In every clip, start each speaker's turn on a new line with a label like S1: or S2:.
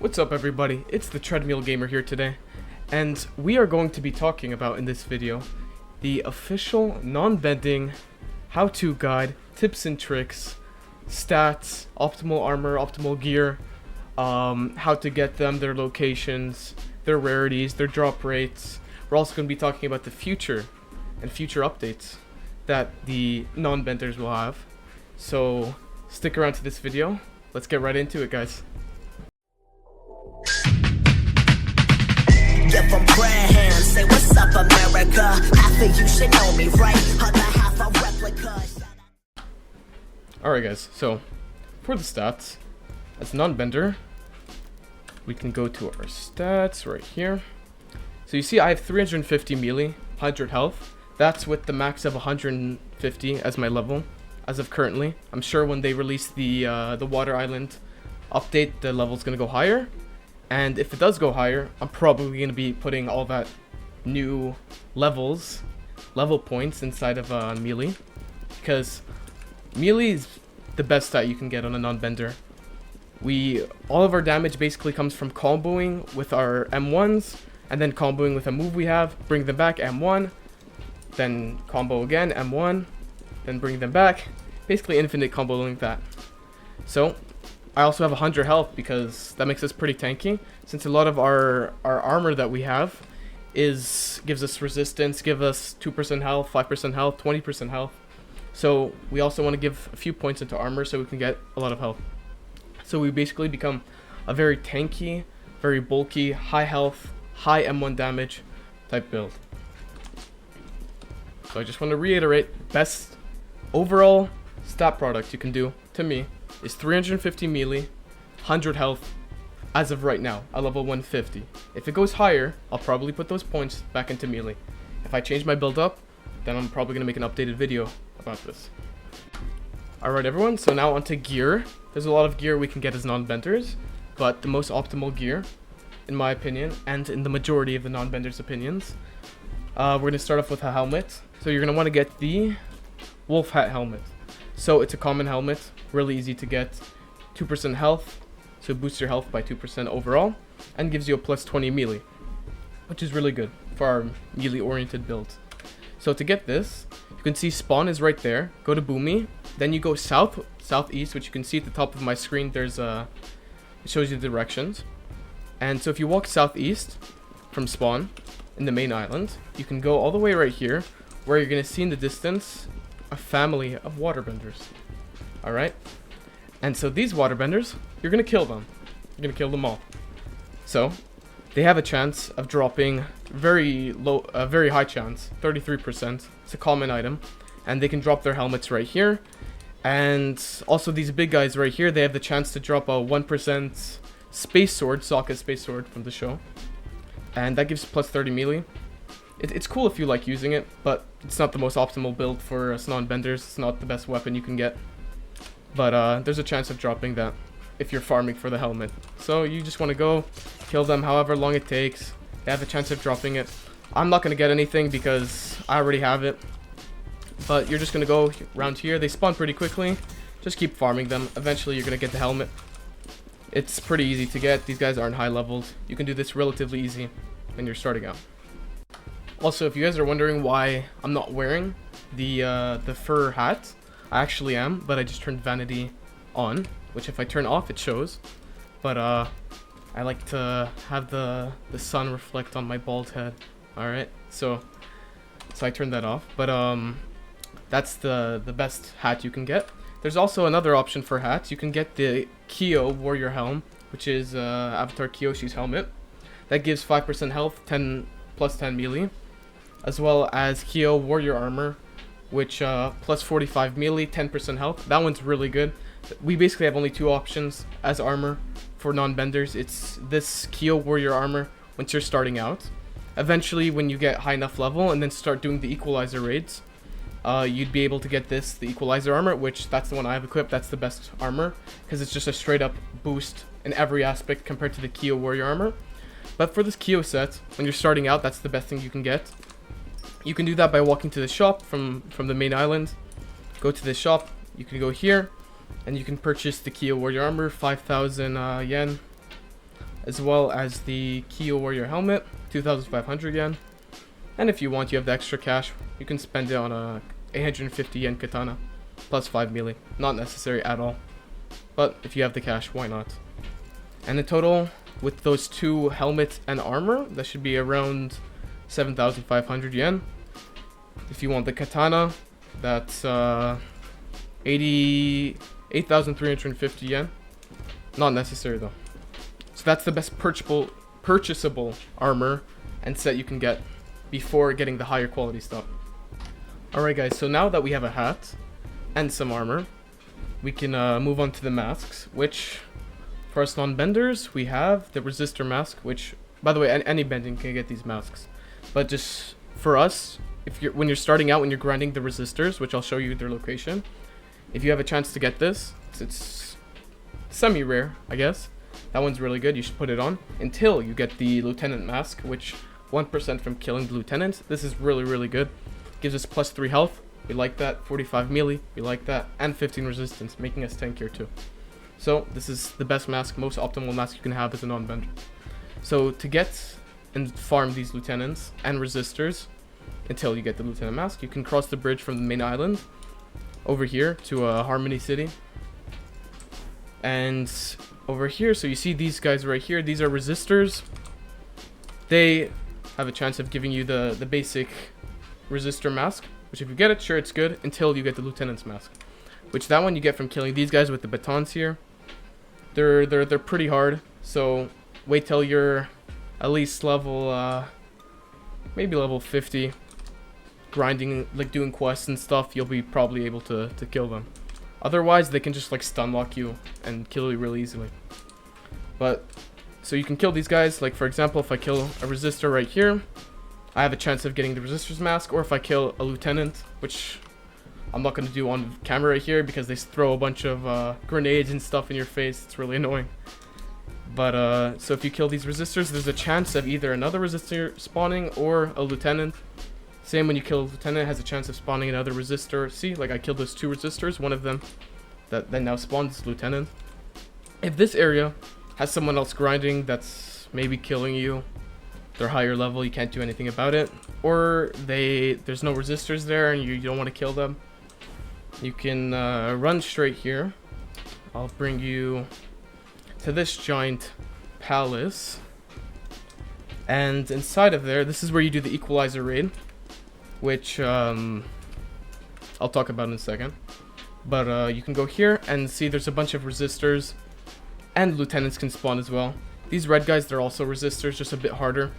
S1: What's up everybody, it's the Treadmill Gamer here today, and we are going to be talking about in this video the official non-bending how-to guide, tips and tricks, stats, optimal armor, optimal gear, how to get them, their locations, their rarities, their drop rates. We're also going to be talking about the future and future updates that the non-benders will have. So stick around to this video, let's get right into it guys.
S2: Give 'em prayer hands, say what's up America. Half of you should know me, right? Other half a replica.
S1: Alright guys, so for the stats, as a non-bender, we can go to our stats right here. So you see I have 350 melee, 100 health. That's with the max of 150 as my level, as of currently. I'm sure when they release the Water Island update, the level's gonna go higher. And if it does go higher, I'm probably going to be putting all that new level points inside of melee. Because melee is the best stat you can get on a non-bender. All of our damage basically comes from comboing with our M1s, and then comboing with a move we have, bring them back, M1, then combo again, M1, then bring them back. Basically infinite comboing like that. So I also have 100 health because that makes us pretty tanky, since a lot of our armor that we have gives us resistance, give us 2% health, 5% health, 20% health. So we also want to give a few points into armor so we can get a lot of health. So we basically become a very tanky, very bulky, high health, high M1 damage type build. So I just want to reiterate, best overall stat product you can do to me is 350 melee, 100 health as of right now at level 150. If it goes higher, I'll probably put those points back into melee. If I change my build up, then I'm probably going to make an updated video about this. Alright everyone, so now onto gear. There's a lot of gear we can get as non-benders, but the most optimal gear, in my opinion, and in the majority of the non-benders' opinions, we're going to start off with a helmet. So you're going to want to get the wolf hat helmet. So it's a common helmet, really easy to get, 2% health, so it boosts your health by 2% overall, and gives you a plus 20 melee, which is really good for our melee oriented build. So to get this, you can see spawn is right there, go to Boomy, then you go southeast, which you can see at the top of my screen, it shows you the directions. And so if you walk southeast from spawn in the main island, you can go all the way right here, where you're going to see in the distance a family of waterbenders. Alright, and so these waterbenders, you're gonna kill them. You're gonna kill them all. So they have a chance of dropping very high chance, 33%. It's a common item, and they can drop their helmets right here. And also these big guys right here, they have the chance to drop a 1% space sword, Sokka space sword from the show, and that gives plus 30 melee. It's cool if you like using it, but it's not the most optimal build for us non-benders. It's not the best weapon you can get. But there's a chance of dropping that if you're farming for the helmet. So you just want to go kill them however long it takes. They have a chance of dropping it. I'm not going to get anything because I already have it. But you're just going to go around here. They spawn pretty quickly. Just keep farming them. Eventually you're going to get the helmet. It's pretty easy to get. These guys aren't high levels. You can do this relatively easy when you're starting out. Also, if you guys are wondering why I'm not wearing the fur hat, I actually am, but I just turned vanity on, which if I turn off, it shows. But I like to have the sun reflect on my bald head. Alright, so I turned that off. But that's the best hat you can get. There's also another option for hats. You can get the Kyo Warrior Helm, which is Avatar Kyoshi's helmet. That gives 5% health, plus 10 melee. As well as Kyo Warrior Armor, which plus 45 melee, 10% health. That one's really good. We basically have only two options as armor for non-benders. It's this Kyo Warrior Armor once you're starting out. Eventually, when you get high enough level and then start doing the Equalizer raids, you'd be able to get the Equalizer Armor, which that's the one I have equipped. That's the best armor because it's just a straight up boost in every aspect compared to the Kyo Warrior Armor. But for this Kyo set, when you're starting out, that's the best thing you can get. You can do that by walking to the shop from the main island. Go to the shop, you can go here, and you can purchase the Kyo Warrior Armor, 5,000 yen. as well as the Kyo Warrior helmet, 2,500 yen. And if you want, you have the extra cash, you can spend it on a 850 yen katana, plus 5 melee. Not necessary at all, but if you have the cash, why not? And in total, with those 2 helmets and armor, that should be around 7,500 yen. If you want the katana, that's 8,350 yen. Not necessary though. So that's the best purchasable armor and set you can get before getting the higher quality stuff. Alright guys, so now that we have a hat and some armor, we can move on to the masks, which for us non-benders, we have the resistor mask, which, by the way, any bending can get these masks. But just for us, when you're starting out, when you're grinding the resistors, which I'll show you their location, if you have a chance to get this, it's semi-rare, I guess. That one's really good, you should put it on until you get the lieutenant mask, which 1% from killing the lieutenant. This is really, really good. Gives us plus 3 health, we like that. 45 melee, we like that. And 15 resistance, making us tankier too. So this is the best mask, most optimal mask you can have as a non-bender. So to get and farm these lieutenants and resistors until you get the lieutenant mask, you can cross the bridge from the main island over here to Harmony City. And over here, so you see these guys right here, these are resistors. They have a chance of giving you the basic resistor mask, which if you get it, sure, it's good until you get the lieutenant's mask, which that one you get from killing these guys with the batons here. They're pretty hard, so wait till you're at least level maybe level 50, grinding, like doing quests and stuff. You'll be probably able to kill them. Otherwise, they can just like stun lock you and kill you really easily. But so you can kill these guys, like for example, if I kill a resistor right here, I have a chance of getting the resistor's mask. Or if I kill a lieutenant, which I'm not going to do on camera right here because they throw a bunch of grenades and stuff in your face. It's really annoying. But so if you kill these resistors, there's a chance of either another resistor spawning or a lieutenant. Same when you kill a lieutenant, it has a chance of spawning another resistor. See, like I killed those 2 resistors, one of them that then now spawns lieutenant. If this area has someone else grinding that's maybe killing you, they're higher level, you can't do anything about it, or there's no resistors there and you don't want to kill them, you can run straight here. I'll bring you to this giant palace, and inside of there, this is where you do the equalizer raid, which I'll talk about in a second. But you can go here and see there's a bunch of resistors, and lieutenants can spawn as well. These red guys, they're also resistors, just a bit harder,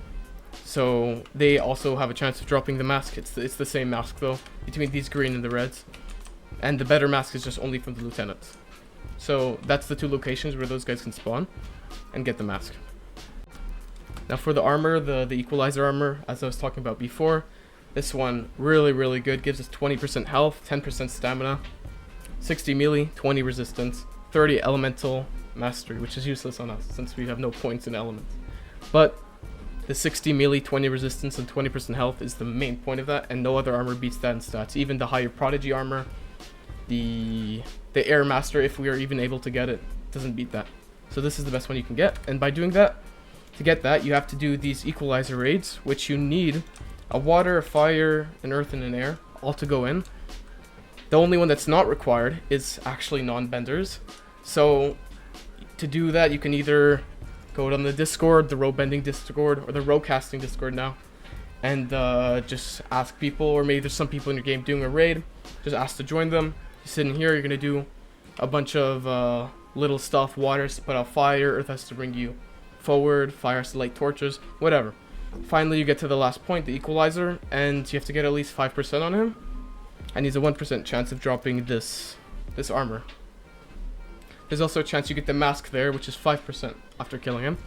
S1: so they also have a chance of dropping the mask. It's the same mask though, between these green and the reds, and the better mask is just only from the lieutenants. So that's the 2 locations where those guys can spawn and get the mask. Now for the armor, the equalizer armor, as I was talking about before, this one really, really good. Gives us 20% health, 10% stamina, 60 melee, 20 resistance, 30 elemental mastery, which is useless on us since we have no points in elements. But the 60 melee, 20 resistance, and 20% health is the main point of that, and no other armor beats that in stats. Even the higher prodigy armor, the air master, if we are even able to get it, doesn't beat that. So this is the best one you can get, and by doing that, to get that, you have to do these equalizer raids, which you need a water, a fire, an earth, and an air, all to go in. The only one that's not required is actually non-benders. So to do that, you can either go on the Discord, the RoBending Discord, or the RoCasting Discord now, and just ask people, or maybe there's some people in your game doing a raid, just ask to join them. You sit in here, you're gonna do a bunch of little stuff. Water has to put out fire, earth has to bring you forward, fire has to light torches, whatever. Finally, you get to the last point, the equalizer, and you have to get at least 5% on him, and he's a 1% chance of dropping this armor. There's also a chance you get the mask there, which is 5% after killing him.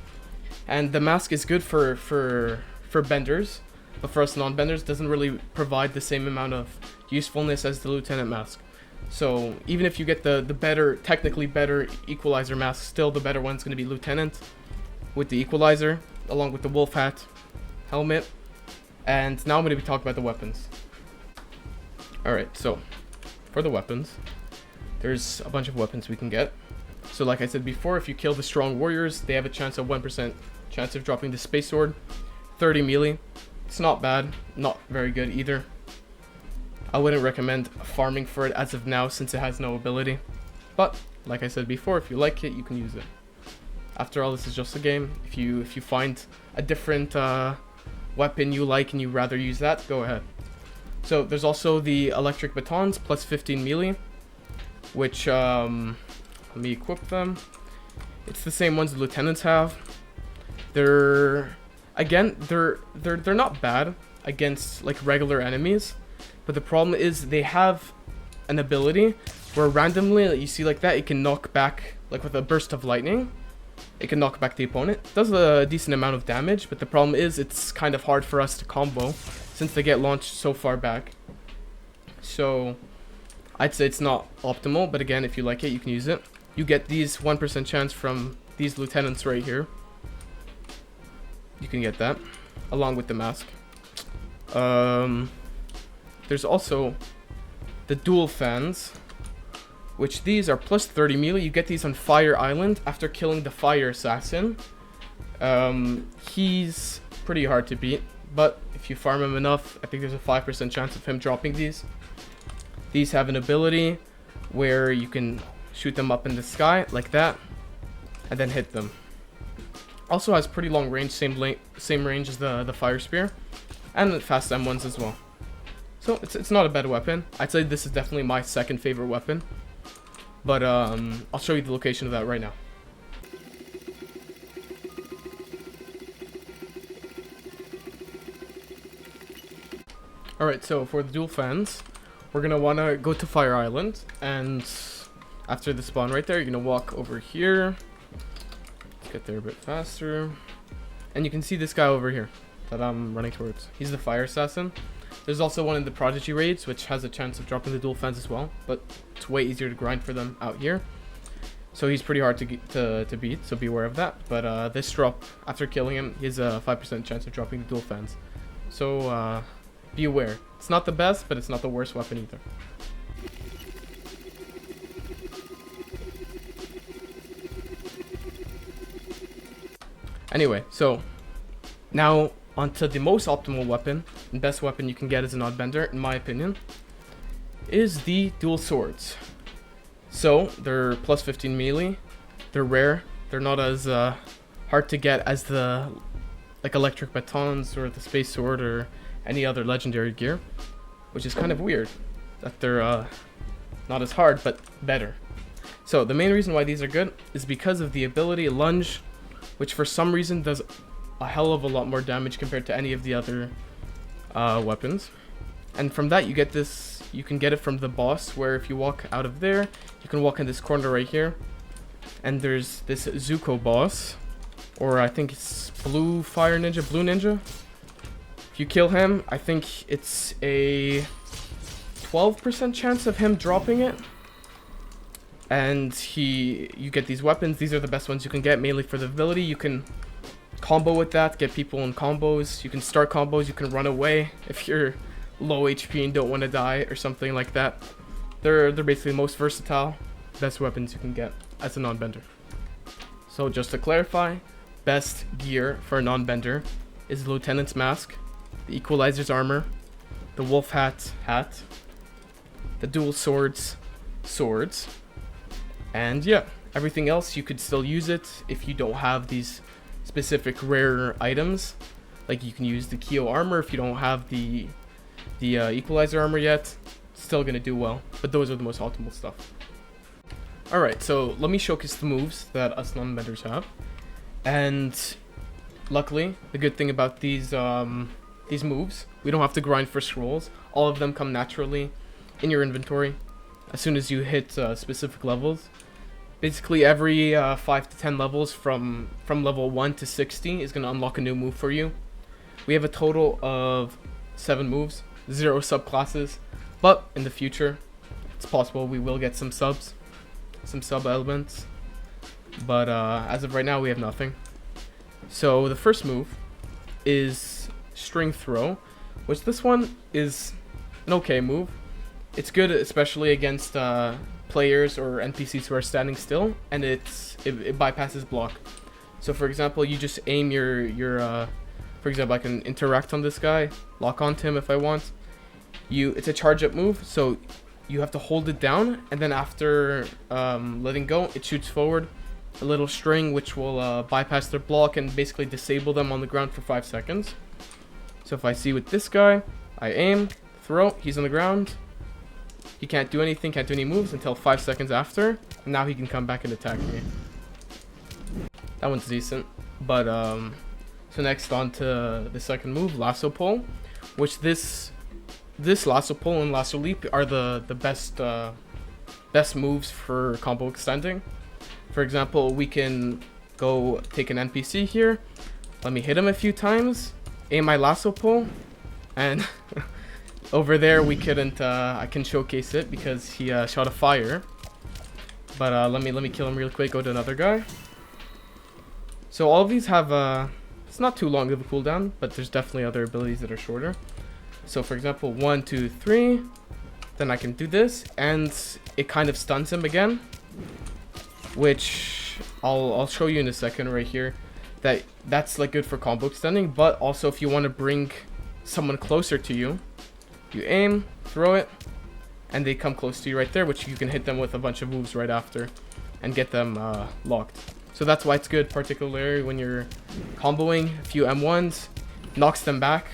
S1: And the mask is good for benders, but for us non-benders, doesn't really provide the same amount of usefulness as the lieutenant mask. So even if you get the better, technically better equalizer mask, still the better one's going to be lieutenant with the equalizer, along with the wolf hat, helmet. And now I'm going to be talking about the weapons. Alright, so for the weapons, there's a bunch of weapons we can get. So like I said before, if you kill the strong warriors, they have a chance of 1% chance of dropping the space sword. 30 melee. It's not bad, not very good either. I wouldn't recommend farming for it as of now since it has no ability. But like I said before, if you like it, you can use it. After all, this is just a game. If you find a different weapon you like and you rather use that, go ahead. So there's also the electric batons plus 15 melee, which let me equip them. It's the same ones the lieutenants have. They're not bad against like regular enemies, but the problem is they have an ability where randomly, like, you see like that, it can knock back, like with a burst of lightning, it can knock back the opponent. It does a decent amount of damage, but the problem is it's kind of hard for us to combo since they get launched so far back. So I'd say it's not optimal, but again, if you like it, you can use it. You get these 1% chance from these lieutenants right here. You can get that along with the mask. There's also the dual fans, which these are plus 30 melee. You get these on Fire Island after killing the fire assassin. He's pretty hard to beat, but if you farm him enough, I think there's a 5% chance of him dropping these. These have an ability where you can shoot them up in the sky like that and then hit them. Also has pretty long range, same range as the fire spear, and fast M1s as well. So it's not a bad weapon. I'd say this is definitely my second favorite weapon, but I'll show you the location of that right now. Alright, so for the dual fans, we're gonna wanna go to Fire Island, and after the spawn right there, you're gonna walk over here. Let's get there a bit faster. And you can see this guy over here that I'm running towards. He's the fire assassin. There's also one in the Prodigy raids, which has a chance of dropping the dual fans as well, but it's way easier to grind for them out here. So he's pretty hard to beat, so beware of that. But this drop, after killing him, he has a 5% chance of dropping the dual fans. So be aware. It's not the best, but it's not the worst weapon either. Anyway, so now onto the most optimal weapon and best weapon you can get as an oddbender, in my opinion, is the dual swords. So they're plus 15 melee. They're rare. They're not as hard to get as the like electric batons or the space sword or any other legendary gear, which is kind of weird that they're not as hard but better. So the main reason why these are good is because of the ability lunge, which for some reason does a hell of a lot more damage compared to any of the other weapons. And from that you get this, you can get it from the boss, where if you walk out of there, you can walk in this corner right here, and there's this Zuko boss, or I think it's Blue Ninja. If you kill him, I think it's a 12% chance of him dropping it. And you get these weapons. These are the best ones you can get, mainly for the ability. You can combo with that, get people in combos. You can start combos, you can run away if you're low HP and don't want to die or something like that. They're basically the most versatile, best weapons you can get as a non-bender. So just to clarify, best gear for a non-bender is the Lieutenant's Mask, the Equalizer's Armor, the Wolf Hat, the Dual Swords, and yeah, everything else you could still use it if you don't have these specific rare items. Like you can use the Kyo Armor if you don't have the Equalizer Armor yet. Still gonna do well, but those are the most optimal stuff. Alright, so let me showcase the moves that us non-benders have. And luckily, the good thing about these moves, we don't have to grind for scrolls. All of them come naturally in your inventory as soon as you hit specific levels. Basically every 5 to 10 levels from level 1 to 60 is going to unlock a new move for you. We have a total of 7 moves, 0 subclasses, but in the future it's possible we will get some sub elements, but as of right now we have nothing. So the first move is String Throw, which this one is an okay move. It's good especially against players or NPCs who are standing still, and it bypasses block. So for example, you just aim your for example, I can interact on this guy, lock onto him if I want. It's a charge up move, so you have to hold it down, and then after letting go, it shoots forward a little string which will bypass their block and basically disable them on the ground for 5 seconds. So if I see with this guy, I aim, throw, he's on the ground. He can't do anything, can't do any moves until 5 seconds after. And now he can come back and attack me. That one's decent. But so next on to the second move, lasso pull, which this lasso pull and lasso leap are the best moves for combo extending. For example, we can go take an NPC here. Let me hit him a few times, aim my lasso pull, and over there we couldn't. I can showcase it because he shot a fire. But let me kill him real quick. Go to another guy. So all of these have it's not too long of a cooldown, but there's definitely other abilities that are shorter. So for example, 1, 2, 3. Then I can do this, and it kind of stuns him again, which I'll show you in a second right here. That's like good for combo extending, but also if you want to bring someone closer to you, you aim, throw it, and they come close to you right there, which you can hit them with a bunch of moves right after and get them locked. So that's why it's good, particularly when you're comboing a few M1s, knocks them back.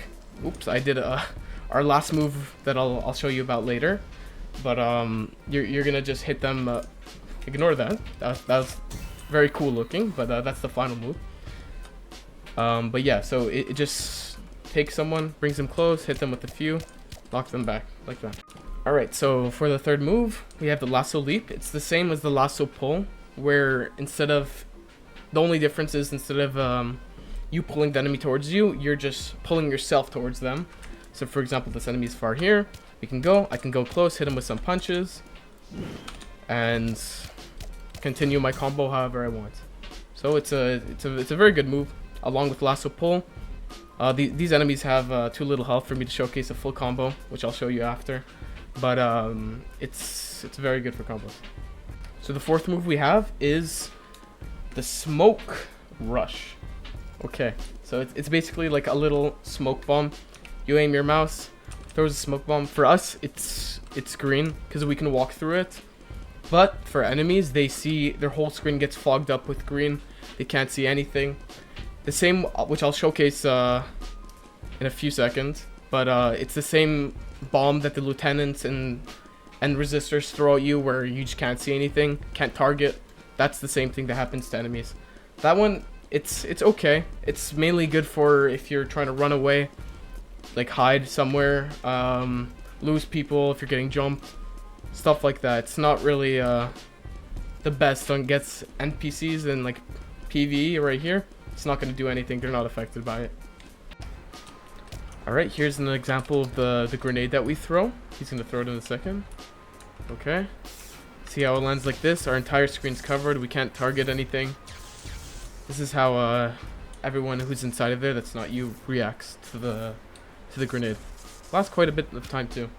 S1: Oops, I did our last move that I'll show you about later, but you're gonna just hit them. Ignore that. That was very cool looking, but that's the final move. But yeah, so it just takes someone, brings them close, hit them with a few, knock them back like that. All right, so for the third move, we have the lasso leap. It's the same as the lasso pull, where the only difference is instead of you pulling the enemy towards you, you're just pulling yourself towards them. So for example, this enemy is far here. I can go close, hit him with some punches, and continue my combo however I want. So it's a very good move along with lasso pull. These enemies have too little health for me to showcase a full combo, which I'll show you after, but it's very good for combos. So the fourth move we have is the smoke rush. Okay, so it's basically like a little smoke bomb. You aim your mouse, throws a smoke bomb. For us, it's green because we can walk through it. But for enemies, they see their whole screen gets fogged up with green. They can't see anything. The same, which I'll showcase in a few seconds. But it's the same bomb that the lieutenants and resistors throw at you, where you just can't see anything, can't target. That's the same thing that happens to enemies. That one, it's okay. It's mainly good for if you're trying to run away, like hide somewhere, lose people if you're getting jumped, stuff like that. It's not really the best on gets NPCs and like PvE right here. It's not going to do anything. They're not affected by it. Alright, here's an example of the grenade that we throw. He's going to throw it in a second. Okay. See how it lands like this? Our entire screen's covered. We can't target anything. This is how everyone who's inside of there that's not you reacts to the grenade. Lasts quite a bit of time too.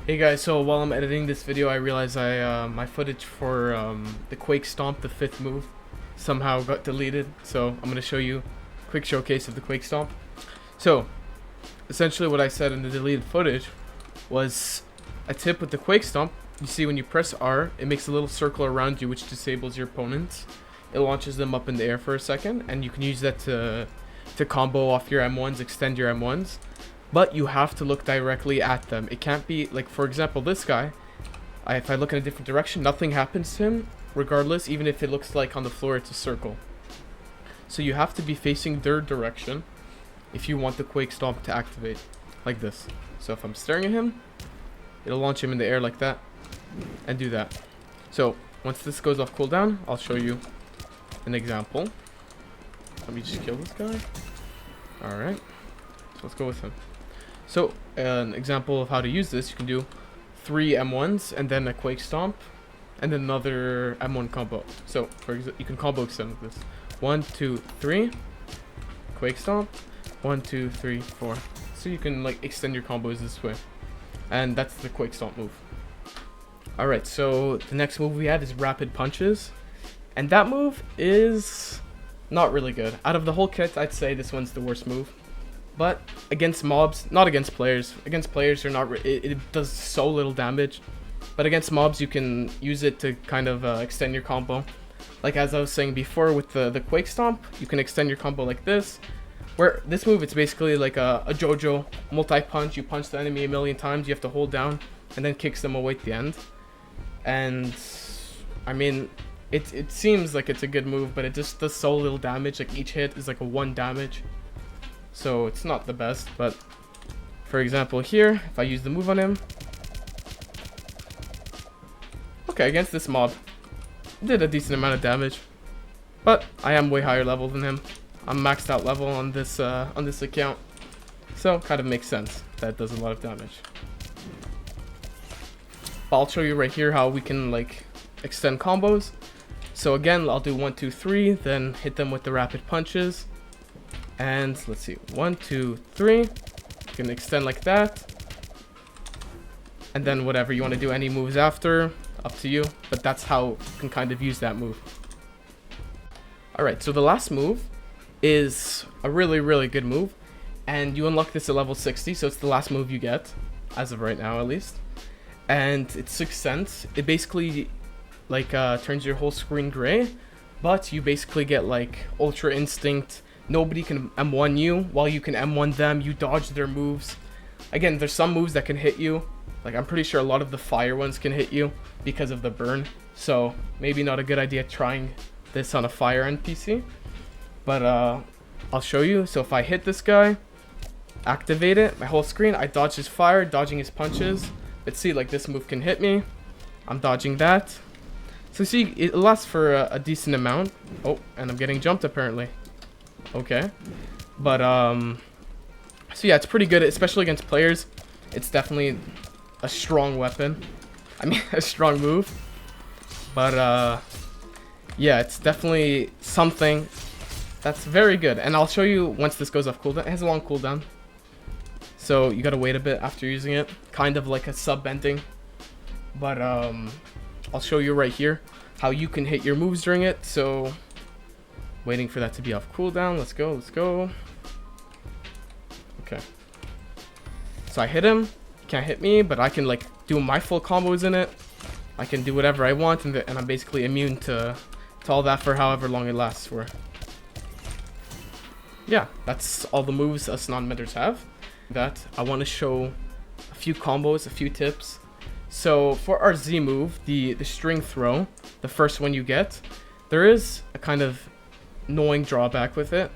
S1: Hey guys, so while I'm editing this video, I realized my footage for the Quake Stomp, the 5th move, somehow got deleted. So I'm gonna show you a quick showcase of the Quake Stomp. So essentially what I said in the deleted footage was a tip with the Quake Stomp. You see when you press R, it makes a little circle around you which disables your opponents. It launches them up in the air for a second, and you can use that to combo off your M1s, extend your M1s. But you have to look directly at them. It can't be, like for example this guy, if I look in a different direction, nothing happens to him regardless, even if it looks like on the floor it's a circle. So you have to be facing their direction if you want the Quake Stomp to activate, like this. So if I'm staring at him, it'll launch him in the air like that, and do that. So once this goes off cooldown, I'll show you an example. Let me just kill this guy. Alright, so let's go with him. So an example of how to use this, you can do 3 M1s and then a Quake Stomp and then another M1 combo. So for example, you can combo extend with this. 1, 2, 3, Quake Stomp, 1, 2, 3, 4. So you can like extend your combos this way. and that's the quick stomp move. Alright, so the next move we had is rapid punches, and that move is not really good. Out of the whole kit, I'd say this one's the worst move. But against mobs, not against players. Against players, you're not. It does so little damage. But against mobs, you can use it to kind of extend your combo. Like as I was saying before with the Quake Stomp, you can extend your combo like this. Where this move, it's basically like a JoJo multi-punch. You punch the enemy a million times, you have to hold down, and then kicks them away at the end. And I mean, it seems like it's a good move, but it just does so little damage. Like each hit is like a 1 damage. So it's not the best, but for example here, if I use the move on him, okay, against this mob, did a decent amount of damage, but I am way higher level than him. I'm maxed out level on this account, so kind of makes sense that it does a lot of damage. But I'll show you right here how we can like extend combos. So again, I'll do 1, 2, 3, then hit them with the rapid punches. And let's see, 1, 2, 3. You can extend like that. And then whatever you want to do, any moves after, up to you. But that's how you can kind of use that move. Alright, so the last move is a really, really good move. And you unlock this at level 60, so it's the last move you get, as of right now at least. And it's 6 cents. It basically like turns your whole screen gray. But you basically get like Ultra Instinct. Nobody can M1 you, while you can M1 them. You dodge their moves. Again, there's some moves that can hit you. Like, I'm pretty sure a lot of the fire ones can hit you because of the burn. So, maybe not a good idea trying this on a fire NPC. But, I'll show you. So, if I hit this guy, activate it, my whole screen, I dodge his fire, dodging his punches. But see, like, this move can hit me. I'm dodging that. So, see, it lasts for a decent amount. Oh, and I'm getting jumped, apparently. Okay, but so yeah, it's pretty good, especially against players. It's definitely a strong weapon. I mean, a strong move. But yeah, it's definitely something that's very good. And I'll show you once this goes off cooldown. It has a long cooldown, so you gotta wait a bit after using it, kind of like a sub bending. But I'll show you right here how you can hit your moves during it. So waiting for that to be off cooldown. Let's go, let's go. Okay. So I hit him. He can't hit me, but I can like do my full combos in it. I can do whatever I want, and I'm basically immune to all that for however long it lasts for. Yeah, that's all the moves us non-medders have. That I want to show a few combos, a few tips. So for our Z move, the string throw, the first one you get, there is a kind of annoying drawback with it.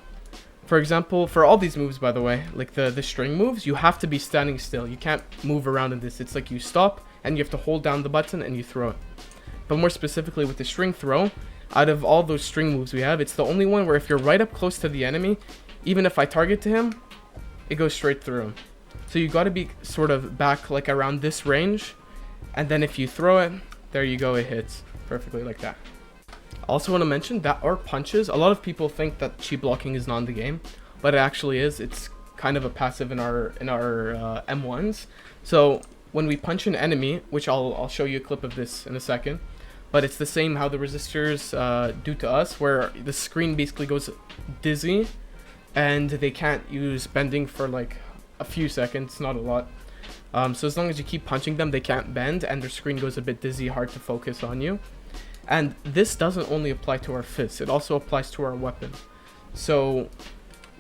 S1: For example, for all these moves, by the way, like the string moves, you have to be standing still. You can't move around in this. It's like you stop and you have to hold down the button and you throw it. But more specifically with the string throw, out of all those string moves we have, it's the only one where if you're right up close to the enemy, even if I target to him, it goes straight through him. So you got to be sort of back like around this range, and then if you throw it, there you go, it hits perfectly like that. I also want to mention that our punches, a lot of people think that chi blocking is not in the game, but it actually is. It's kind of a passive in our M1s. So when we punch an enemy, which I'll show you a clip of this in a second, but it's the same how the resistors do to us, where the screen basically goes dizzy and they can't use bending for like a few seconds, not a lot. So as long as you keep punching them, they can't bend and their screen goes a bit dizzy, hard to focus on you. And this doesn't only apply to our fists, it also applies to our weapon. So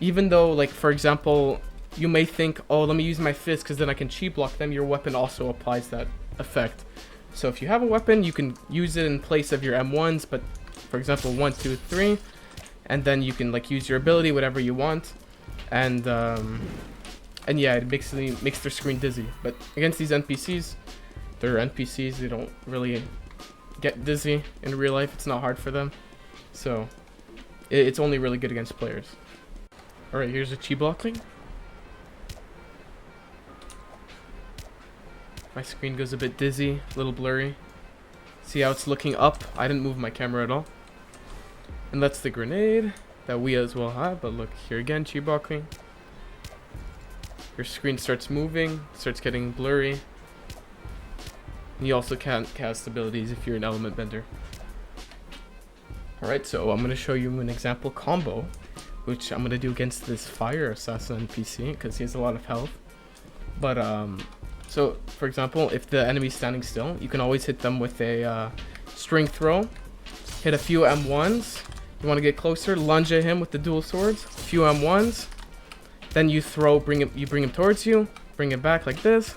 S1: even though, like, for example, you may think, oh, let me use my fist because then I can chi block them, your weapon also applies that effect. So if you have a weapon, you can use it in place of your M1s, but for example, 1, 2, 3, and then you can like use your ability, whatever you want, and yeah, it makes their screen dizzy. But against these NPCs, they're NPCs, they don't really get dizzy in real life. It's not hard for them, so it's only really good against players. All right, here's a chi blocking. My screen goes a bit dizzy, a little blurry. See how it's looking up? I didn't move my camera at all. And that's the grenade that we as well have, but look here again, chi blocking. Your screen starts moving, starts getting blurry. And you also can't cast abilities if you're an element bender. Alright, so I'm going to show you an example combo, which I'm going to do against this fire assassin NPC, because he has a lot of health. But, so, for example, if the enemy's standing still, you can always hit them with a string throw. Hit a few M1s. You want to get closer, lunge at him with the dual swords. A few M1s. Then you throw, bring him towards you. Bring it back like this.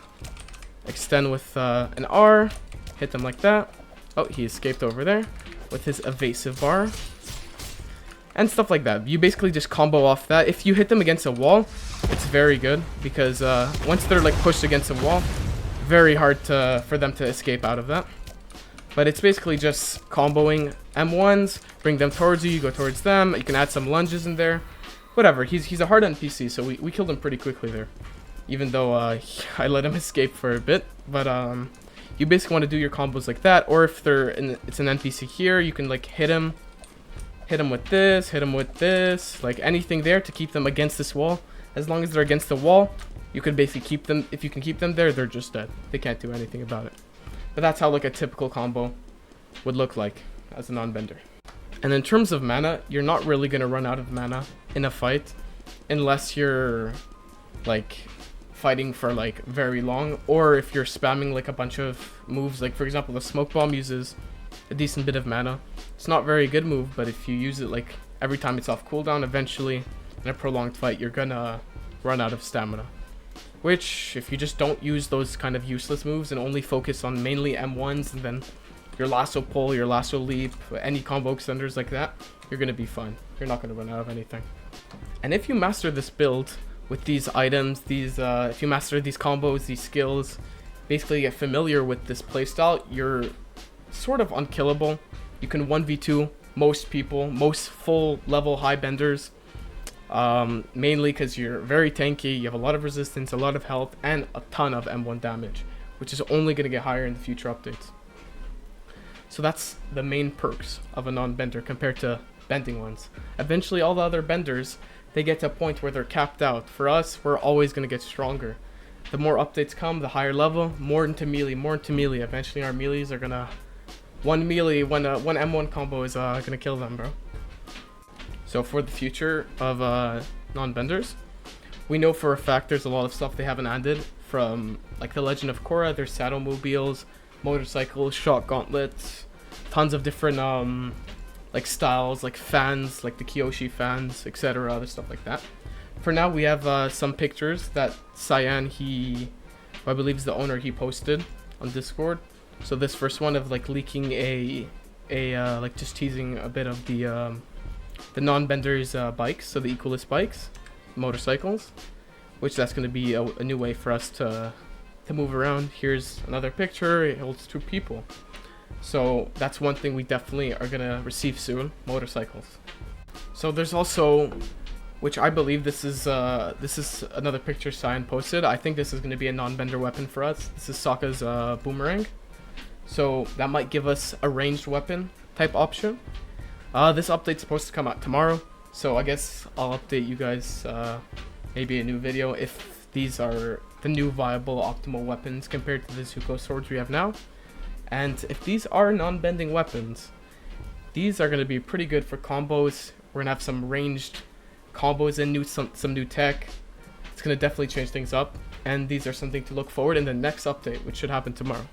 S1: Extend with an R. Hit them like that. Oh, he escaped over there with his evasive bar. And stuff like that. You basically just combo off that. If you hit them against a wall, it's very good. Because once they're like pushed against a wall, very hard for them to escape out of that. But it's basically just comboing M1s, bring them towards you, you go towards them. You can add some lunges in there. Whatever, he's a hard NPC, so we killed him pretty quickly there. Even though I let him escape for a bit. But you basically want to do your combos like that. Or if it's an NPC here, you can like hit him with this, like anything there to keep them against this wall. As long as they're against the wall, you can basically keep them. If you can keep them there, they're just dead. They can't do anything about it. But that's how like a typical combo would look like as a non-bender. And in terms of mana, you're not really going to run out of mana in a fight unless you're like fighting for like very long, or if you're spamming like a bunch of moves. Like for example, the smoke bomb uses a decent bit of mana. It's not a very good move, but if you use it like every time it's off cooldown, eventually in a prolonged fight you're gonna run out of stamina. Which, if you just don't use those kind of useless moves and only focus on mainly M1s and then your lasso pull, your lasso leap, any combo extenders like that, you're going to be fine. You're not going to run out of anything. And if you master this build with these items, if you master these combos, these skills, basically get familiar with this playstyle, you're sort of unkillable. You can 1v2 most people, most full level high benders. Mainly because you're very tanky, you have a lot of resistance, a lot of health, and a ton of M1 damage, which is only going to get higher in the future updates. So that's the main perks of a non-bender compared to bending ones. Eventually all the other benders, they get to a point where they're capped out. For us, we're always going to get stronger. The more updates come, the higher level, more into melee. Eventually our melees are going to... One melee, one M1 combo is going to kill them, bro. So for the future of non-benders, we know for a fact there's a lot of stuff they haven't added from like the Legend of Korra. There's saddle mobiles, motorcycles, shock gauntlets, tons of different like styles, like fans, like the Kyoshi fans, etc. Other stuff like that. For now, we have some pictures that Cyan, I believe is the owner, he posted on Discord. So this first one of like leaking like just teasing a bit of the non-benders bikes, so the Equalist bikes, motorcycles, which that's going to be a new way for us to move around. Here's another picture, it holds 2 people. So that's one thing we definitely are going to receive soon, motorcycles. So there's also, which I believe this is another picture Cyan posted. I think this is going to be a non-bender weapon for us. This is Sokka's boomerang. So that might give us a ranged weapon type option. This update's supposed to come out tomorrow, so I guess I'll update you guys maybe a new video if these are the new viable optimal weapons compared to the Zuko swords we have now. And if these are non-bending weapons, these are going to be pretty good for combos. We're going to have some ranged combos and some new tech. It's going to definitely change things up, and these are something to look forward in the next update, which should happen tomorrow.